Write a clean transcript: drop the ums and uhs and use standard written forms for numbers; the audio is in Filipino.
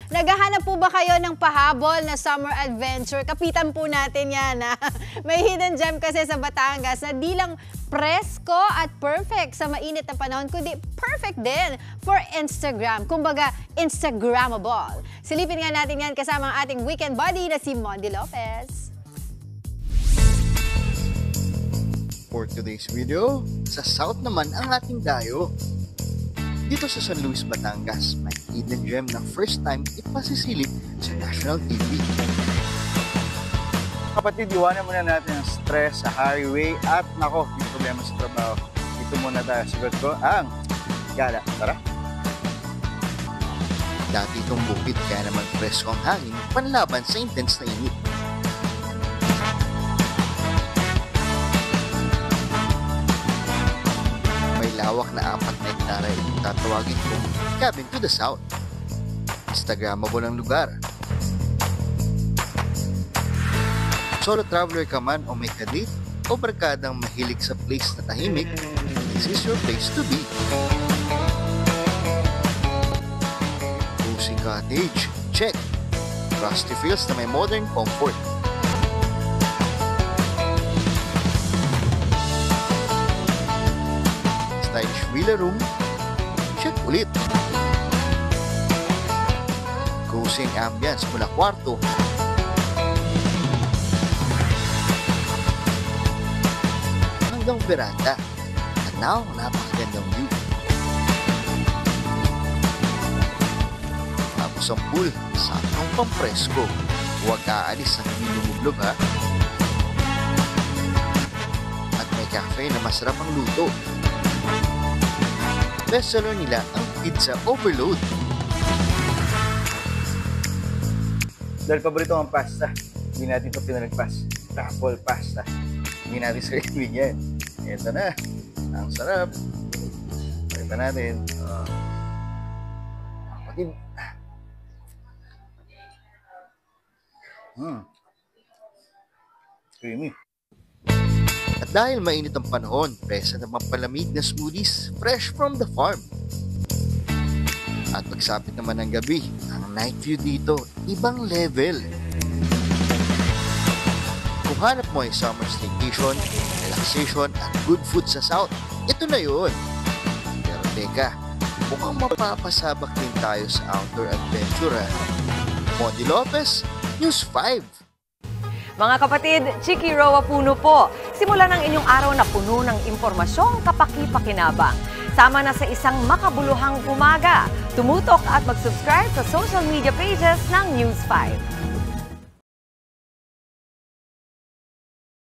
Naghahanap po ba kayo ng pahabol na summer adventure? Kapitan po natin yan. May hidden gem kasi sa Batangas na di lang presko at perfect sa mainit na panahon, kundi perfect din for Instagram. Kumbaga, Instagrammable. Silipin nga natin yan kasama ang ating weekend buddy na si Mondi Lopez. For today's video, sa South naman ang ating dayo. Dito sa San Luis, Batangas, may hidden gem na first time ipasisilip sa national TV. Kapatid, iwanan muna natin ang stress sa highway at nako, yung problema sa trabaho. Dito muna tayo. Sagot ko ang gala. Tara! Dati itong bukid kaya naman presko ang hangin panlaban sa intense na init. Lawak na 4 na hektara itong tatawagin kong Cabin to the South. Instagrammable ang lugar. Solo traveler ka man o may kadate o barkadang mahilig sa place na tahimik, this is your place to be. Cozy cottage, check. Rusty feels na may modern comfort. Stylish villa room, check ulit. Cozy ambience mula kwarto hanggang veranda. At now, napakagandang view. Tapos ang pool, saktong pampresko. Huwag aalis ang minumublog ha. At may cafe na masarap ang luto. Bestseller nila ang Pizza Overload. Dahil paborito ang pasta, hindi natin ito pinalagpas. Truffle pasta. Hindi natin sarili yan. Ito na. Ang sarap. Pakita natin. Kapatid. Creamy. At dahil mainit ang panahon, present ang pampalamig na smoothies fresh from the farm. At pagsapit naman ng gabi, ang night view dito, ibang level. Kung hanap mo ay summer staycation, relaxation at good food sa South, ito na yun. Pero teka, mukhang mapapasabak din tayo sa outdoor adventure. Mondi Lopez, News 5. Mga kapatid, Chiki Roa Puno po. Simulan ang inyong araw na puno ng impormasyong kapaki-pakinabang. Sama na sa isang makabuluhang umaga. Tumutok at mag-subscribe sa social media pages ng News 5.